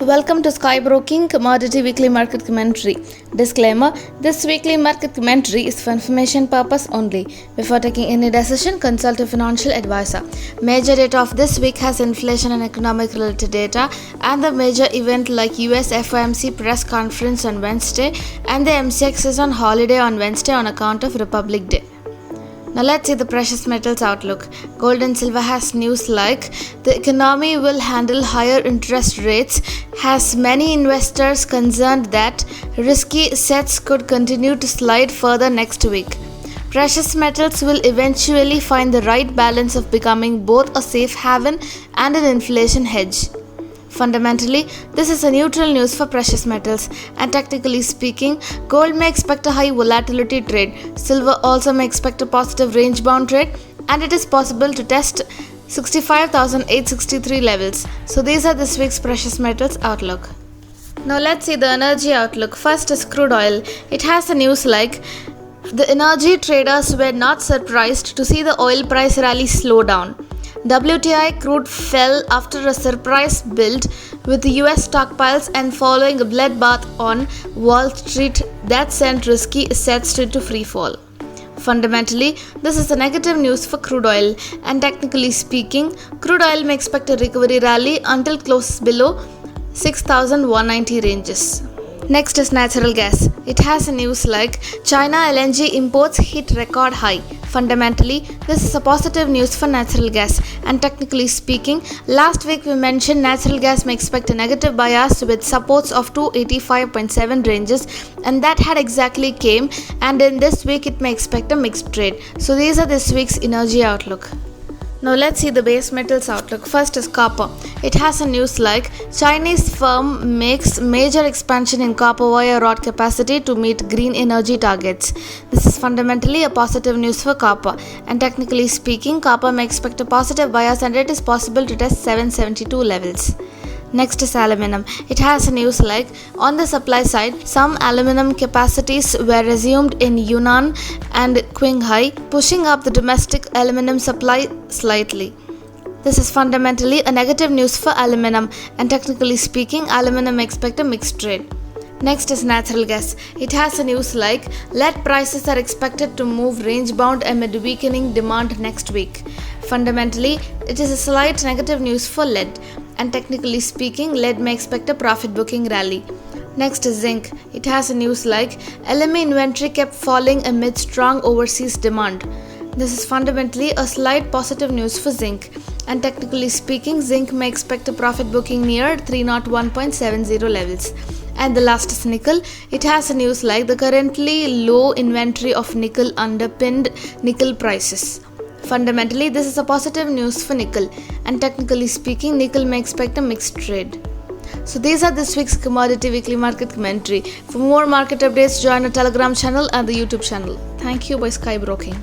Welcome to Sky Broking Commodity Weekly Market Commentary. Disclaimer: this weekly market commentary is for information purpose only. Before taking any decision, consult a financial advisor. Major data of this week has inflation and economic related data, and the major event like US FOMC press conference on Wednesday, and the MCX is on holiday on Wednesday on account of Republic Day. Now let's see the precious metals outlook. Gold and silver has news like the economy will handle higher interest rates, has many investors concerned that risky assets could continue to slide further next week. Precious metals will eventually find the right balance of becoming both a safe haven and an inflation hedge. Fundamentally, this is a neutral news for precious metals, and technically speaking, gold may expect a high volatility trade, silver also may expect a positive range bound trade, and it is possible to test 65,863 levels. So these are this week's precious metals outlook. Now let's see the energy outlook. First is crude oil. It has a news like the energy traders were not surprised to see the oil price rally slow down. WTI crude fell after a surprise build with the US stockpiles and following a bloodbath on Wall Street that sent risky assets into free fall. Fundamentally, this is a negative news for crude oil, and technically speaking, crude oil may expect a recovery rally until closes below 6,190 ranges. Next is natural gas. It has a news like China LNG imports hit record high. Fundamentally, this is a positive news for natural gas, and technically speaking, last week we mentioned natural gas may expect a negative bias with supports of 285.7 ranges, and that had exactly came, and in this week it may expect a mixed trade. So these are this week's energy outlook. Now let's see the base metals outlook. First is copper. It has a news like Chinese firm makes major expansion in copper wire rod capacity to meet green energy targets. This is fundamentally a positive news for copper, and technically speaking, copper may expect a positive bias and it is possible to test 772 levels. Next is aluminum. It has a news like on the supply side, some aluminum capacities were resumed in Yunnan and Qinghai, pushing up the domestic aluminum supply slightly. This is fundamentally a negative news for aluminum, and technically speaking, aluminum may expect a mixed trade. Next is natural gas. It has a news like lead prices are expected to move range bound amid weakening demand next week. Fundamentally, it is a slight negative news for lead, and technically speaking, lead may expect a profit booking rally. Next is zinc. It has a news like LME inventory kept falling amid strong overseas demand. This is fundamentally a slight positive news for zinc, and technically speaking, zinc may expect a profit booking near 301.70 levels. And the last is nickel. It has a news like the currently low inventory of nickel underpinned nickel prices. Fundamentally, this is a positive news for nickel, and technically speaking, nickel may expect a mixed trade. So these are this week's Commodity Weekly Market Commentary. For more market updates, join our Telegram channel and the YouTube channel. Thank you by Sky Broking.